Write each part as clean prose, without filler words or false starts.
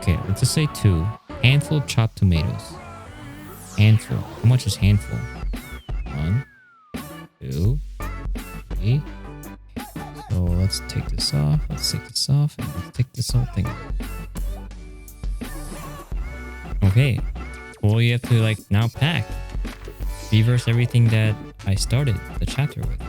Okay, let's just say 2. Handful chopped tomatoes. Handful. How much is handful? 1, 2, 3. So let's take this off. Let's take this off. And let's take this whole thing off. Okay. Well, you have to like now pack. Reverse everything that I started the chapter with.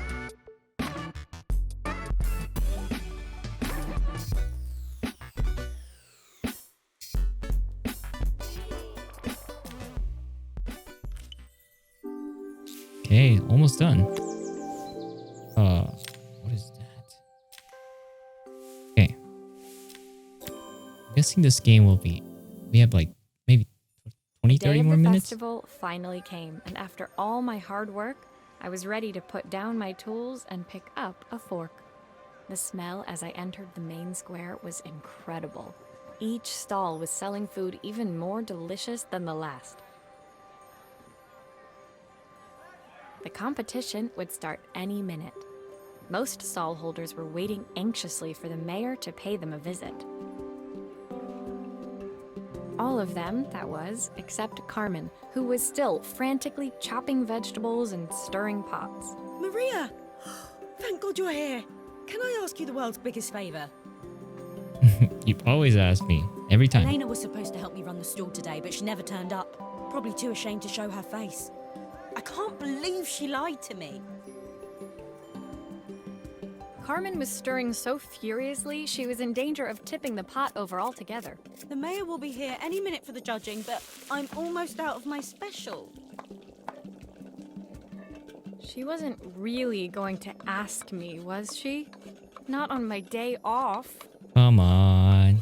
Okay, almost done. What is that? Okay. I'm guessing this game will be... We have like maybe 20, 30 more minutes? The festival finally came, and after all my hard work, I was ready to put down my tools and pick up a fork. The smell as I entered the main square was incredible. Each stall was selling food even more delicious than the last. The competition would start any minute. Most stall holders were waiting anxiously for the mayor to pay them a visit. All of them, that was, except Carmen, who was still frantically chopping vegetables and stirring pots. Maria! Thank God you're here. Can I ask you the world's biggest favour? You always ask me. Every time. Elena was supposed to help me run the stall today, but she never turned up. Probably too ashamed to show her face. I can't believe she lied to me. Carmen was stirring so furiously, she was in danger of tipping the pot over altogether. The mayor will be here any minute for the judging, but I'm almost out of my special. She wasn't really going to ask me, was she? Not on my day off. Come on.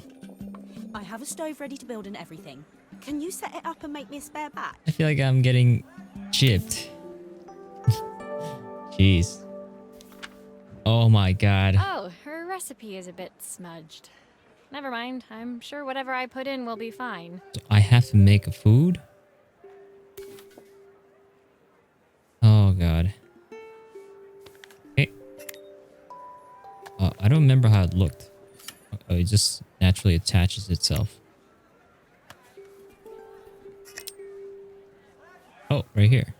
I have a stove ready to build and everything. Can you set it up and make me a spare batch? I feel like I'm getting chipped. Jeez. Oh my god. Oh, her recipe is a bit smudged. Never mind, I'm sure whatever I put in will be fine. So I have to make a food? Oh god. Okay. I don't remember how it looked. It just naturally attaches itself. Oh, right here.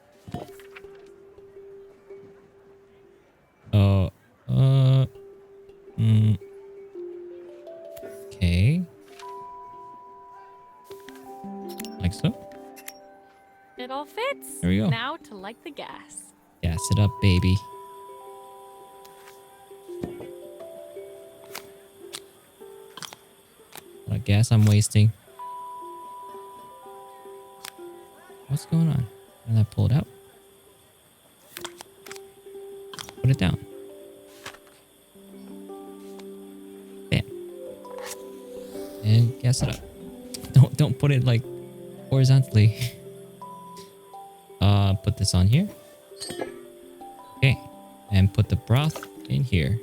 Okay. Like so. It all fits. There we go. Now to light the gas. Gas it up, baby. What gas I'm wasting. What's going on? Did I pull it out? Put it down. Bam. And gas it up. Don't put it like horizontally. Put this on here. Okay. And put the broth in here.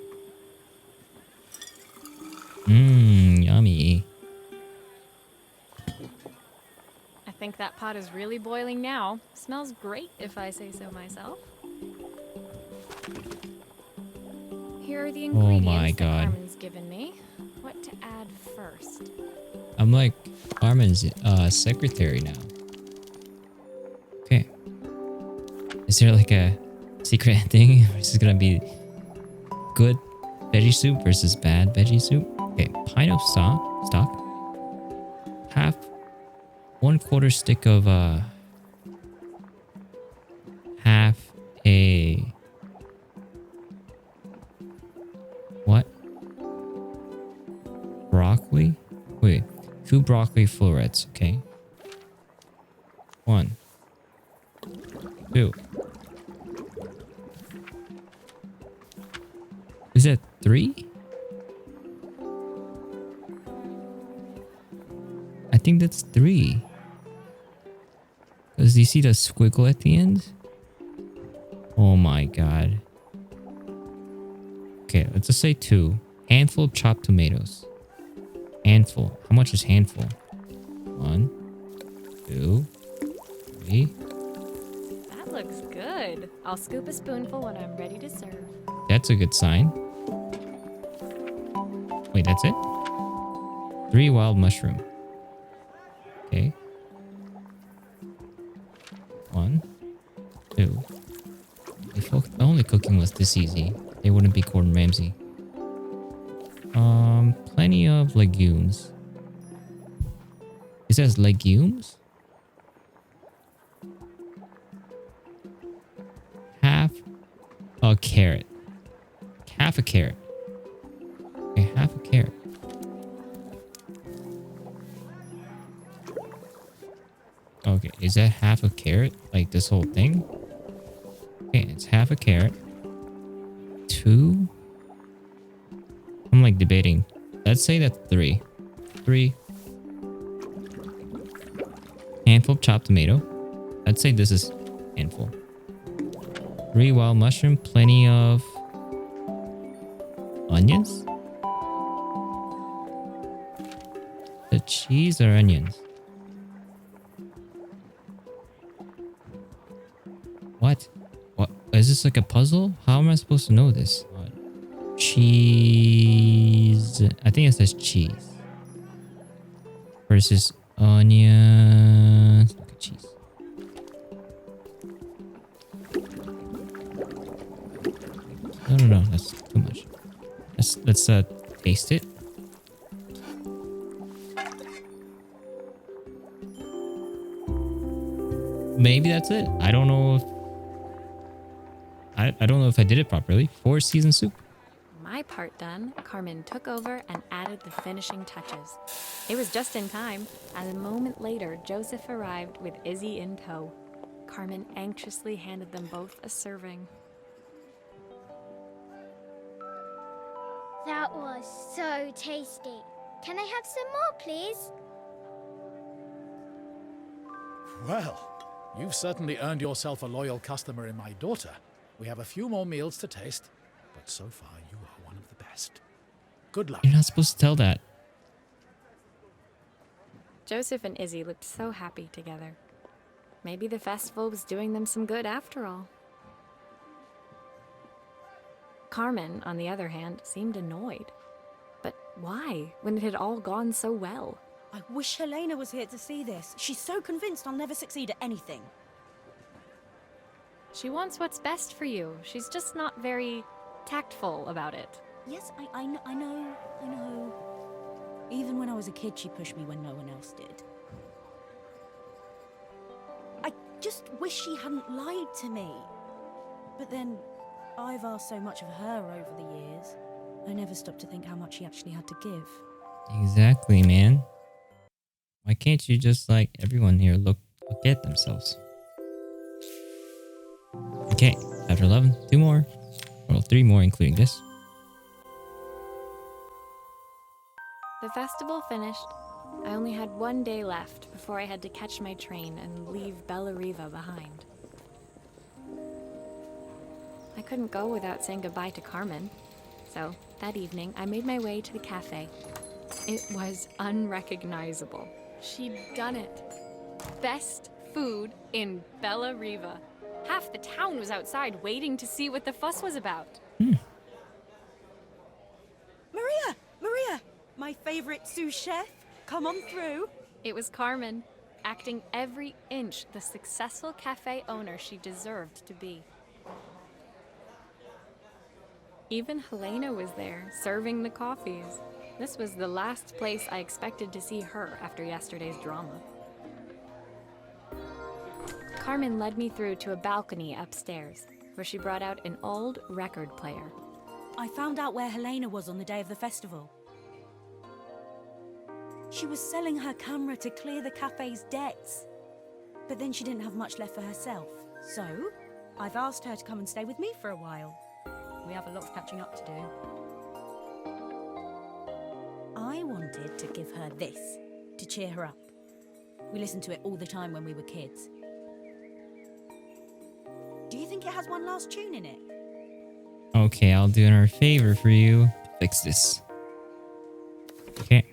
Yummy. I think that pot is really boiling now. Smells great if I say so myself. Here are the ingredients my that God. Carmen's given me. What to add first? I'm like Carmen's secretary now. Okay. Is there like a secret ending? This is gonna be good veggie soup versus bad veggie soup. Okay, pint of stock. Half 1/4 stick of half a what? Broccoli? Wait, 2 broccoli florets, okay. 1, 2. Is that 3? I think that's 3. Because you see the squiggle at the end? Oh my god. Okay, let's just say 2. Handful chopped tomatoes. Handful. How much is handful? 1, 2, 3. That looks good. I'll scoop a spoonful when I'm ready to serve. That's a good sign. Wait, that's it? 3 wild mushroom. Okay. 1, 2. If only cooking was this easy, they wouldn't be Gordon Ramsay. Plenty of legumes. It says legumes? Half a carrot. Half a carrot. Okay, half a carrot. Okay, is that half a carrot? Like this whole thing? Okay, it's half a carrot. 2. I'm like debating. Let's say that's 3. 3. Handful of chopped tomato. I'd say this is handful. 3 wild mushroom. Plenty of onions. The cheese or onions? What? What? Is this like a puzzle? How am I supposed to know this? Cheese. I think it says cheese. Versus onions. Look at cheese. No. That's too much. Let's taste it. Maybe that's it. I don't know if I don't know if I did it properly. 4 seasoned soup. My part done, Carmen took over and added the finishing touches. It was just in time, and a moment later, Joseph arrived with Izzy in tow. Carmen anxiously handed them both a serving. That was so tasty. Can I have some more, please? Well, you've certainly earned yourself a loyal customer in my daughter. We have a few more meals to taste, but so far you are one of the best. Good luck. You're not supposed to tell that. Joseph and Izzy looked so happy together. Maybe the festival was doing them some good after all. Carmen, on the other hand, seemed annoyed. But why, when it had all gone so well? I wish Helena was here to see this. She's so convinced I'll never succeed at anything. She wants what's best for you. She's just not very tactful about it. Yes, I know. Even when I was a kid, she pushed me when no one else did. I just wish she hadn't lied to me. But then, I've asked so much of her over the years. I never stopped to think how much she actually had to give. Exactly, man. Why can't you just like everyone here look at themselves? Okay, chapter 11. 2 more. Well, 3 more including this. The festival finished. I only had 1 day left before I had to catch my train and leave Bella Riva behind. I couldn't go without saying goodbye to Carmen. So, that evening, I made my way to the cafe. It was unrecognizable. She'd done it. Best food in Bella Riva. Half the town was outside waiting to see what the fuss was about. Maria! My favorite sous chef. Come on through. It was Carmen, acting every inch the successful cafe owner she deserved to be. Even Helena was there, serving the coffees. This was the last place I expected to see her after yesterday's drama. Carmen led me through to a balcony upstairs, where she brought out an old record player. I found out where Helena was on the day of the festival. She was selling her camera to clear the cafe's debts. But then she didn't have much left for herself. So, I've asked her to come and stay with me for a while. We have a lot of catching up to do. I wanted to give her this, to cheer her up. We listened to it all the time when we were kids. Do you think it has one last tune in it? Okay, I'll do her a favor for you to fix this. Okay.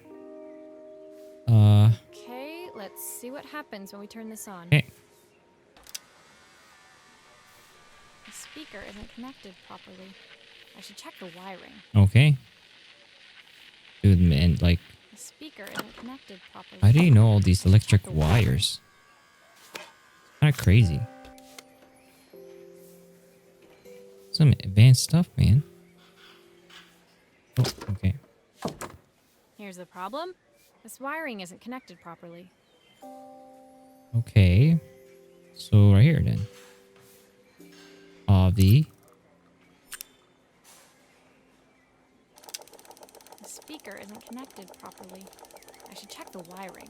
Okay, let's see what happens when we turn this on. Okay. The speaker isn't connected properly. I should check the wiring. Okay. Dude, man, like, The speaker isn't connected properly. How do you know all these electric wires? Kind of crazy. Some advanced stuff, man. Oh, okay. Here's the problem. This wiring isn't connected properly. Okay. So right here then. The Speaker isn't connected properly. I should check the wiring.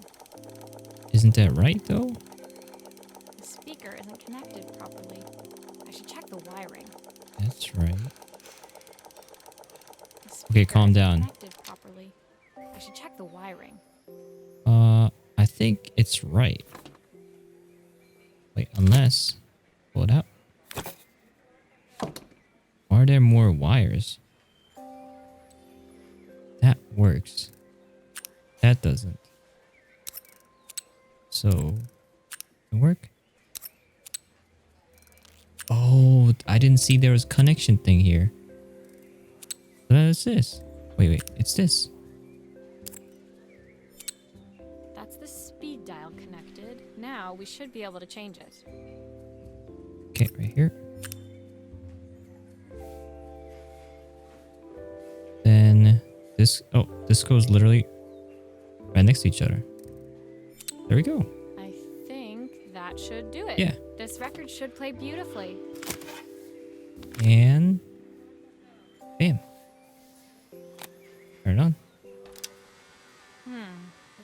isn't that right though? The speaker isn't connected properly. I should check the wiring. That's right. The Okay, speaker calm isn't down. Connected properly. I should check the wiring. I think it's right. Wait, unless pull it out. Are there more wires? That works. That doesn't. So, it work? Oh, I didn't see there was connection thing here. What is this? Wait, it's this. That's the speed dial connected. Now we should be able to change it. Okay, right here. Then this, oh, this goes literally right next to each other. There we go. I think that should do it. Yeah. This record should play beautifully. And bam. Turn it on.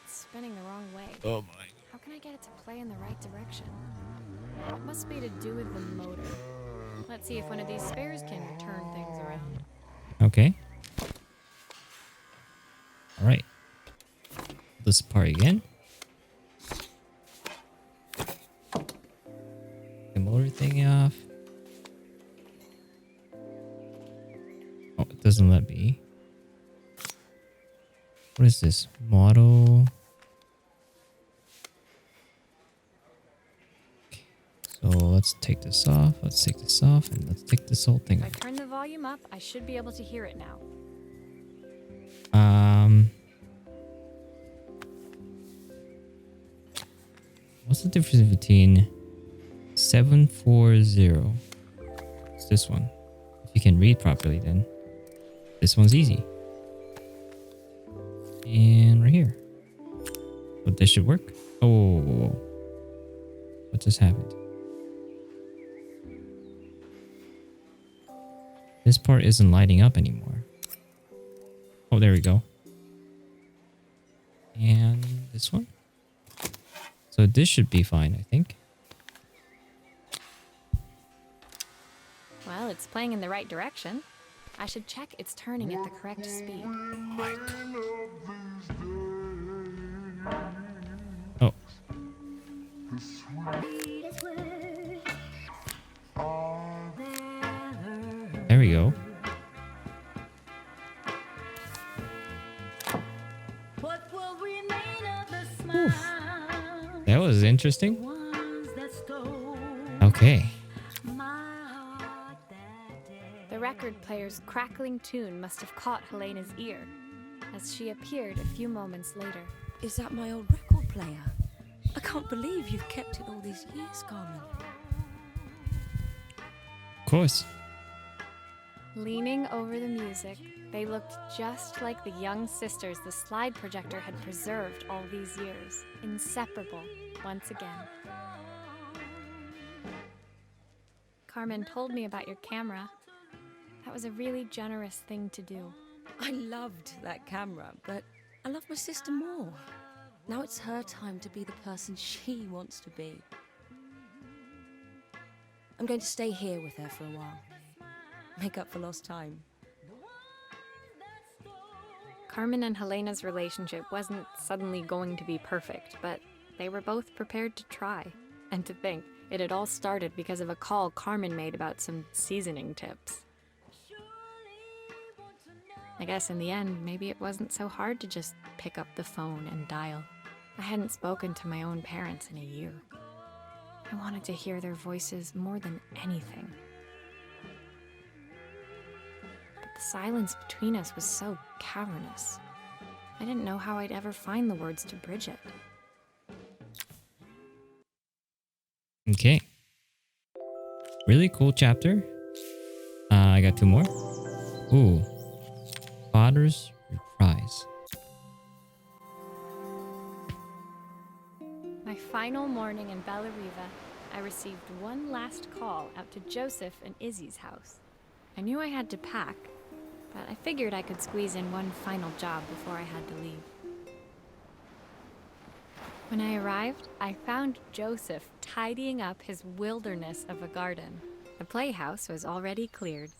It's spinning the wrong way. Oh my. How can I get it to play in the right direction? It must be to do with the motor. Let's see if one of these spares can turn things around. Okay. All right. This part again. The motor thing off. Oh, it doesn't let me. What is this? Model. So let's take this off. Let's take this off and let's take this whole thing If I off. turn the volume up, I should be able to hear it now. What's the difference between 740? It's this one. If you can read properly, then this one's easy. And right here. But this should work. Oh, whoa, whoa, whoa. What just happened? This part isn't lighting up anymore. Oh, there we go. And this one. So this should be fine, I think. Well, it's playing in the right direction. I should check it's turning at the correct speed. Oh. There we go. What will remain of the Whew. smile? That was interesting. Ones that stole Okay. my heart that day. The record player's crackling tune must have caught Helena's ear, as she appeared a few moments later. Is that my old record player? I can't believe you've kept it all these years, Carmen. Of course. Leaning over the music, they looked just like the young sisters the slide projector had preserved all these years, inseparable once again. Carmen told me about your camera. That was a really generous thing to do. I loved that camera, but I love my sister more. Now it's her time to be the person she wants to be. I'm going to stay here with her for a while. Make up for lost time. Carmen and Helena's relationship wasn't suddenly going to be perfect, but they were both prepared to try. And to think, it had all started because of a call Carmen made about some seasoning tips. I guess in the end, maybe it wasn't so hard to just pick up the phone and dial. I hadn't spoken to my own parents in a year. I wanted to hear their voices more than anything. But the silence between us was so cavernous. I didn't know how I'd ever find the words to Bridget. Okay. Really cool chapter. I got 2 more. Ooh. Father's reprise. My final morning in Bellariva, I received one last call out to Joseph and Izzy's house. I knew I had to pack, but I figured I could squeeze in one final job before I had to leave. When I arrived, I found Joseph tidying up his wilderness of a garden. The playhouse was already cleared.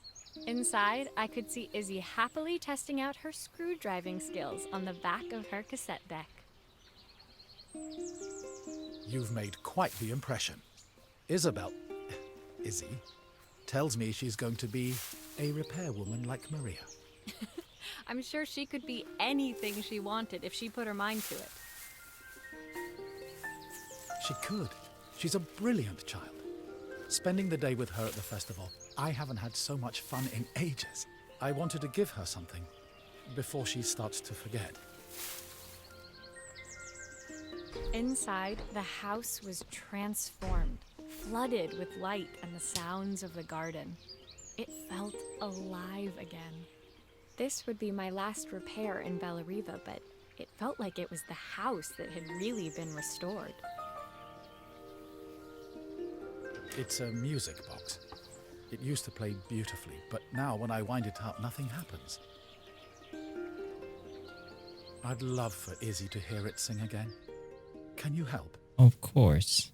Inside, I could see Izzy happily testing out her screw-driving skills on the back of her cassette deck. You've made quite the impression. Izzy, tells me she's going to be a repairwoman like Maria. I'm sure she could be anything she wanted if she put her mind to it. She could. She's a brilliant child. Spending the day with her at the festival, I haven't had so much fun in ages. I wanted to give her something before she starts to forget. Inside, the house was transformed, flooded with light and the sounds of the garden. It felt alive again. This would be my last repair in Bellariva, but it felt like it was the house that had really been restored. It's a music box. It used to play beautifully, but now when I wind it up, nothing happens. I'd love for Izzy to hear it sing again. Can you help? Of course.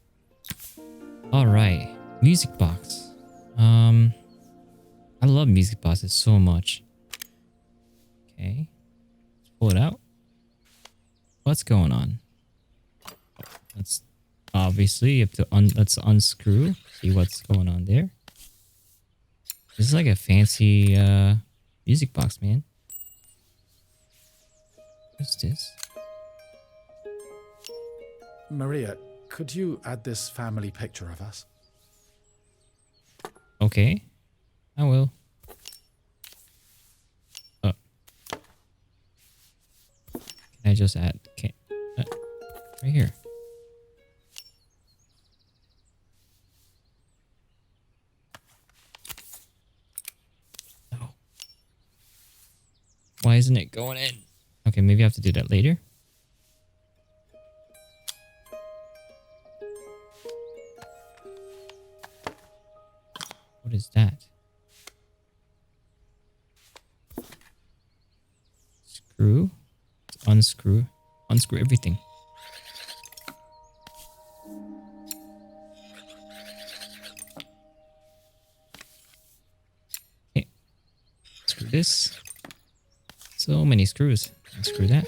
Alright. Music box. I love music boxes so much. Okay. Let's pull it out. What's going on? Let's obviously you have to let's unscrew. See what's going on there. This is like a fancy music box, man. What's this? Maria, could you add this family picture of us? Okay. I will. Can I just add? Right here. Oh. Why isn't it going in? Okay, maybe I have to do that later. What is that? Screw. Let's unscrew. Unscrew everything. Okay. Screw this. So many screws. Unscrew that.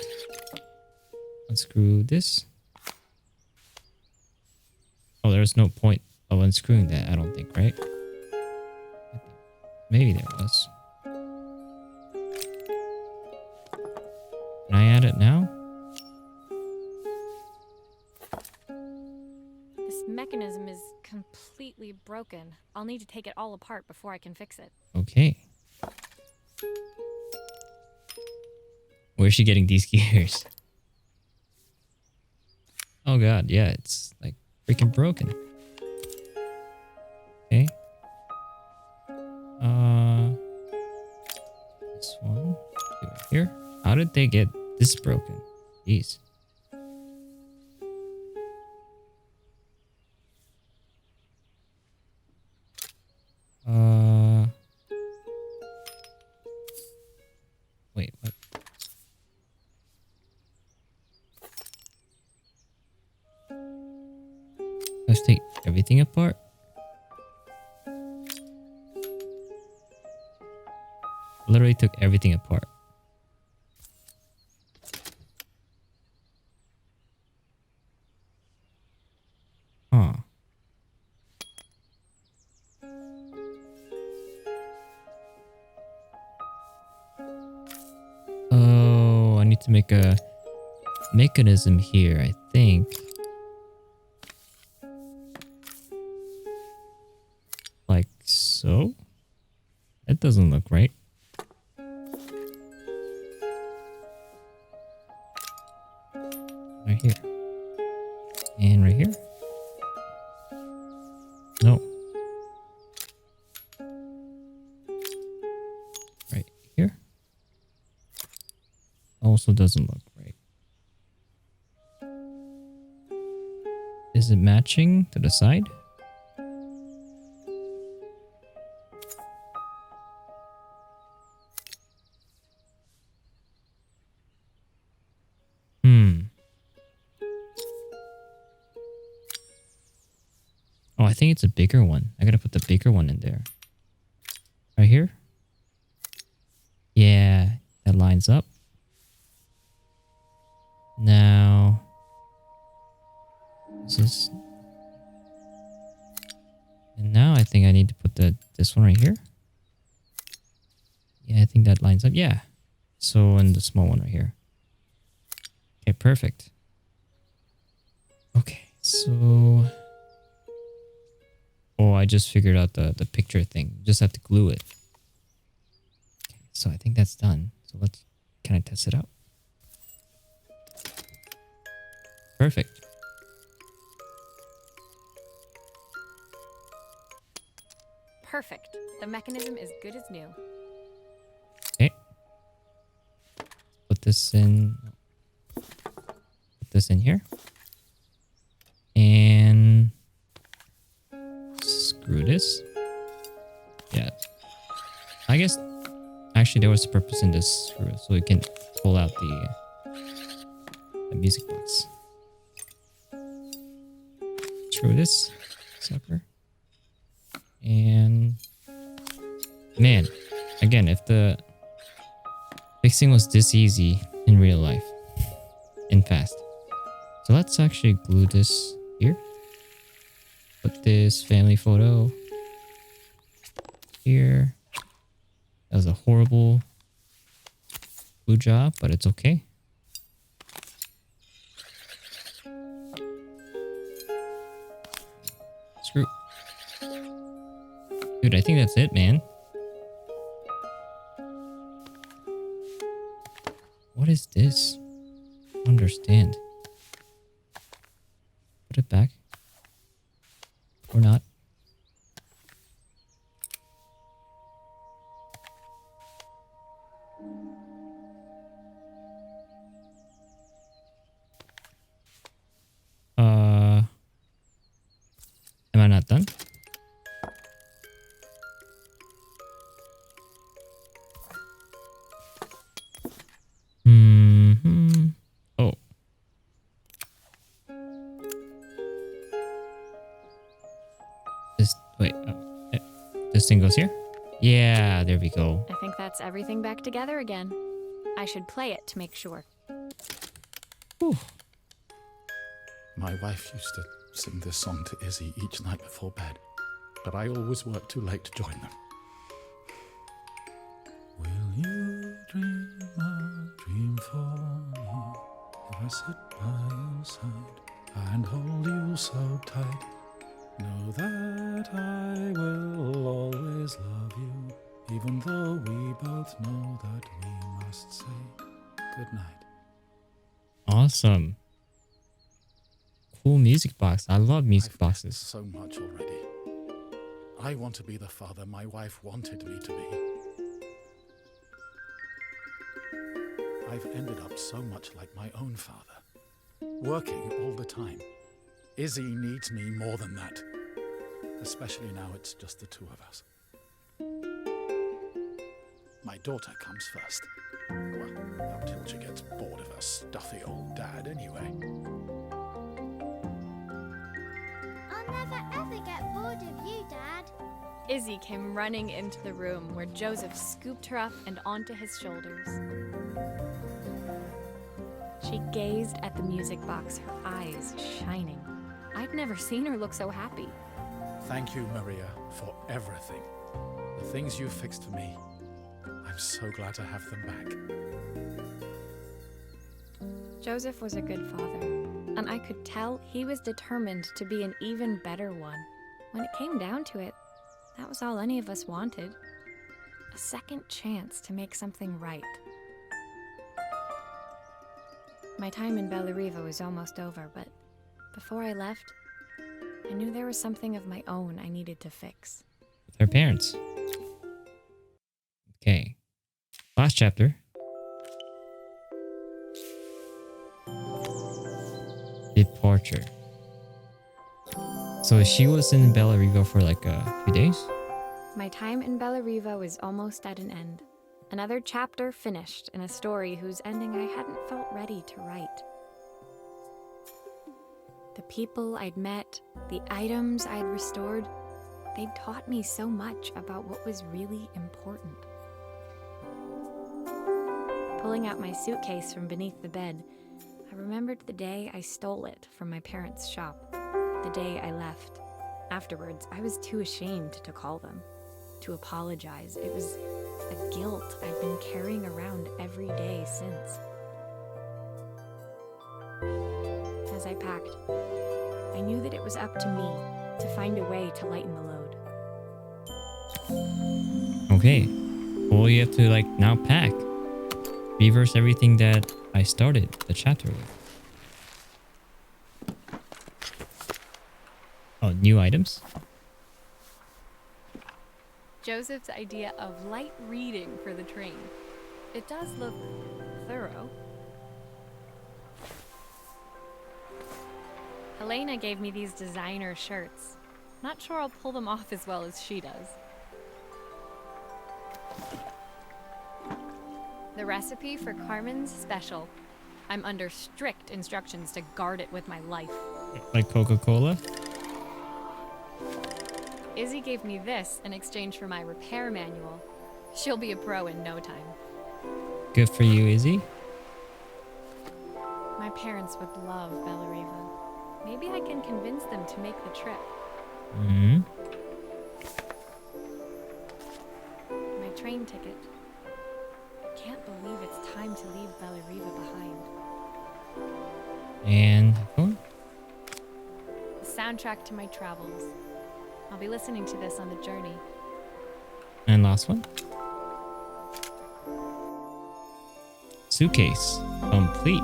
Unscrew this. Oh, there's no point of unscrewing that, I don't think, right? Maybe there was. Can I add it now? This mechanism is completely broken. I'll need to take it all apart before I can fix it. Okay. Where's she getting these gears? Oh god, yeah, it's like freaking broken. Okay. This one. Do it here. How did they get this broken? Jeez. Wait, what? Let's take everything apart. Literally took everything apart. Huh. Oh, I need to make a mechanism here, I think. Like so? That doesn't look right. also doesn't look right. Is it matching to the side? Oh, I think it's a bigger one. I gotta put the bigger one in there. Right here? Yeah, that lines up. Now, is this... And now I think I need to put this one right here. Yeah, I think that lines up. Yeah. So, and the small one right here. Okay, perfect. Okay, so... Oh, I just figured out the picture thing. Just have to glue it. Okay, so I think that's done. So let's... Can I test it out? Perfect. Perfect. The mechanism is good as new. Okay. Put this in... Put this in here. And... Screw this. Yeah. I guess... Actually, there was a purpose in this screw. So we can pull out the music box. Screw this sucker. And... Man. Again, if the... Fixing was this easy in real life. And fast. So let's actually glue this here. Put this family photo here. That was a horrible glue job, but it's okay. Screw. Dude, I think that's it, man. What is this? I don't understand. Put it back. Or not. Am I not done? Oh. Wait. This thing goes here? Yeah, there we go. I think that's everything back together again. I should play it to make sure. Whew. My wife used to sing this song to Izzy each night before bed, but I always worked too late to join them. Will you dream a dream for me if I sit by your side and hold you so tight? Know that I will always love you, even though we both know that we must say goodnight. Awesome. Cool music box. I love music I've boxes. missed so much already. I want to be the father my wife wanted me to be. I've ended up so much like my own father, working all the time. Izzy needs me more than that, especially now it's just the two of us. My daughter comes first. Well, until she gets bored of her stuffy old dad anyway. I'll never ever get bored of you, Dad. Izzy came running into the room where Joseph scooped her up and onto his shoulders. She gazed at the music box, her eyes shining. I'd never seen her look so happy. Thank you, Maria, for everything. The things you fixed for me. I'm so glad to have them back. Joseph was a good father, and I could tell he was determined to be an even better one. When it came down to it, that was all any of us wanted. A second chance to make something right. My time in Bellariva was almost over, but before I left, I knew there was something of my own I needed to fix. With her parents. Okay. Last chapter. departure. So she was in Bellariva for like a few days? My time in Bellariva was almost at an end. Another chapter finished in a story whose ending I hadn't felt ready to write. The people I'd met, the items I'd restored, they'd taught me so much about what was really important. Pulling out my suitcase from beneath the bed, I remembered the day I stole it from my parents' shop, the day I left. Afterwards, I was too ashamed to call them, to apologize. It was a guilt I'd been carrying around every day since. As I packed, I knew that it was up to me to find a way to lighten the load. Okay. Well, you have to like now pack. Reverse everything that I started the chapter with. Oh, new items? Joseph's idea of light reading for the train. It does look thorough. Helena gave me these designer shirts. Not sure I'll pull them off as well as she does. The recipe for Carmen's special. I'm under strict instructions to guard it with my life. Like Coca-Cola? Izzy gave me this in exchange for my repair manual. She'll be a pro in no time. Good for you, Izzy. My parents would love Bellariva. Maybe I can convince them to make the trip. Hmm. My train ticket. I can't believe it's time to leave Bellariva behind. And phone? The soundtrack to my travels. I'll be listening to this on the journey. And last one. Suitcase. Complete.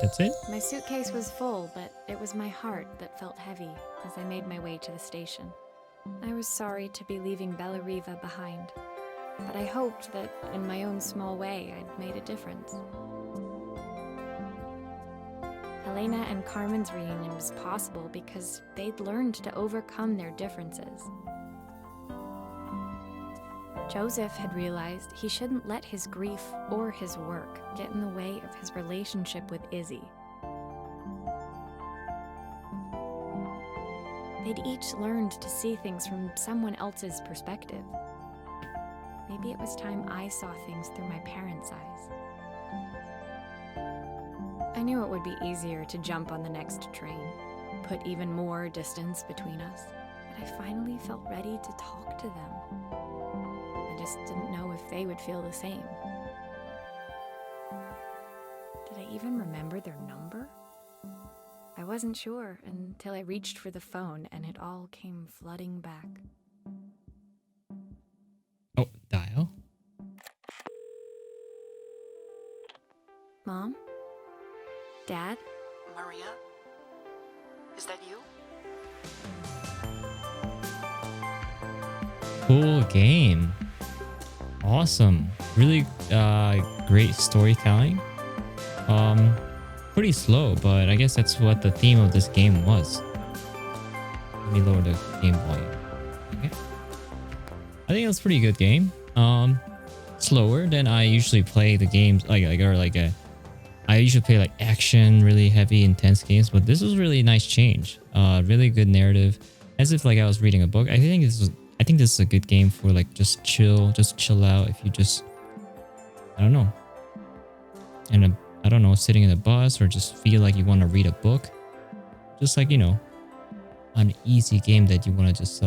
That's it? My suitcase was full, but it was my heart that felt heavy as I made my way to the station. I was sorry to be leaving Bellariva behind, but I hoped that in my own small way I'd made a difference. Helena and Carmen's reunion was possible because they'd learned to overcome their differences. Joseph had realized he shouldn't let his grief or his work get in the way of his relationship with Izzy. They'd each learned to see things from someone else's perspective. Maybe it was time I saw things through my parents' eyes. I knew it would be easier to jump on the next train, put even more distance between us, but I finally felt ready to talk to them. I just didn't know if they would feel the same. Did I even remember their number? I wasn't sure until I reached for the phone and it all came flooding back. Oh, dial. Mom? Dad? Maria? Is that you? Cool game. Awesome. Really great storytelling. Pretty slow, but I guess that's what the theme of this game was. Let me lower the game volume. Okay. I think it was a pretty good game. Slower than I usually play the games I usually play like action, really heavy, intense games, but this was really nice change. Really good narrative, as if like I was reading a book. I think this is a good game for like just chill out. If you just, I don't know, sitting in a bus or just feel like you want to read a book, just like, you know, an easy game that you want to just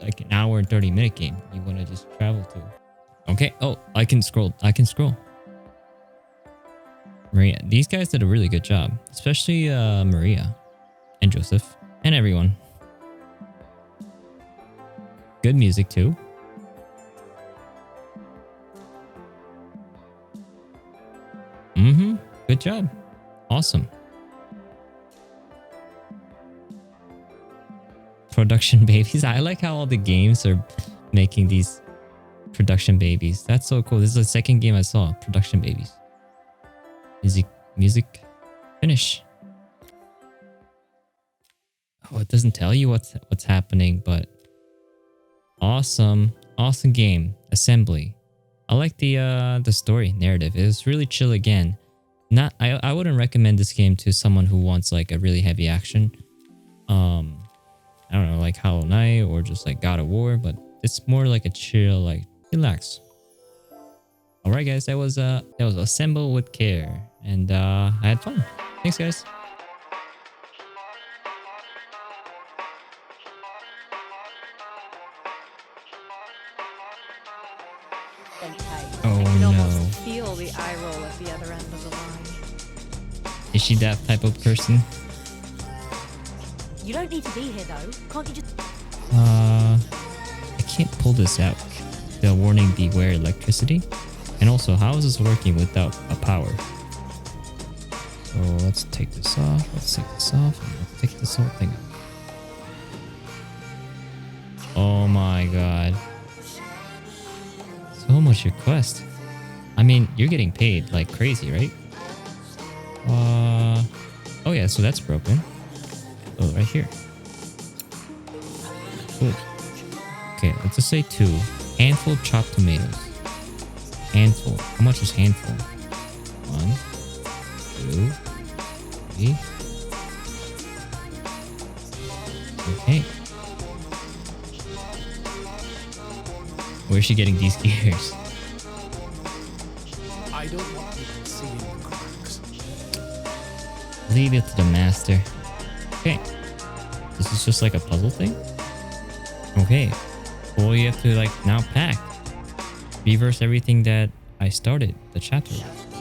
like an hour and 30-minute game you want to just travel to. Okay. Oh, I can scroll. Maria, these guys did a really good job, especially Maria and Joseph and everyone. Good music too. Good job. Awesome. Production babies. I like how all the games are making these production babies. That's so cool. This is the second game I saw. Production babies. Izzy Music. Finish. Oh, it doesn't tell you what's happening, but awesome game. Assembly. I like the story narrative. It was really chill again. I wouldn't recommend this game to someone who wants like a really heavy action. I don't know, like Hollow Knight or just like God of War, but it's more like a chill, like relax. All right, guys, that was Assemble with Care, and I had fun. Thanks, guys. Oh I could no. almost feel the eye roll at the other end of the line. Is she that type of person? You don't need to be here though. Can't you just... I can't pull this out. The warning, beware electricity. And also, how is this working without a power? So let's take this off. Let's take this off. And let's take this whole thing off. Oh my god. So much request. I mean, you're getting paid like crazy, right? Oh yeah, so that's broken. Oh, right here. Cool. Okay, let's just say 2. Handful of chopped tomatoes. Handful. How much is handful? 1, 2, 3. Okay. Where's she getting these gears? I don't want people seeing the cracks. Leave it to the master. Okay. This is just like a puzzle thing? Okay. Well, you have to like now pack. Reverse everything that I started the chapter with.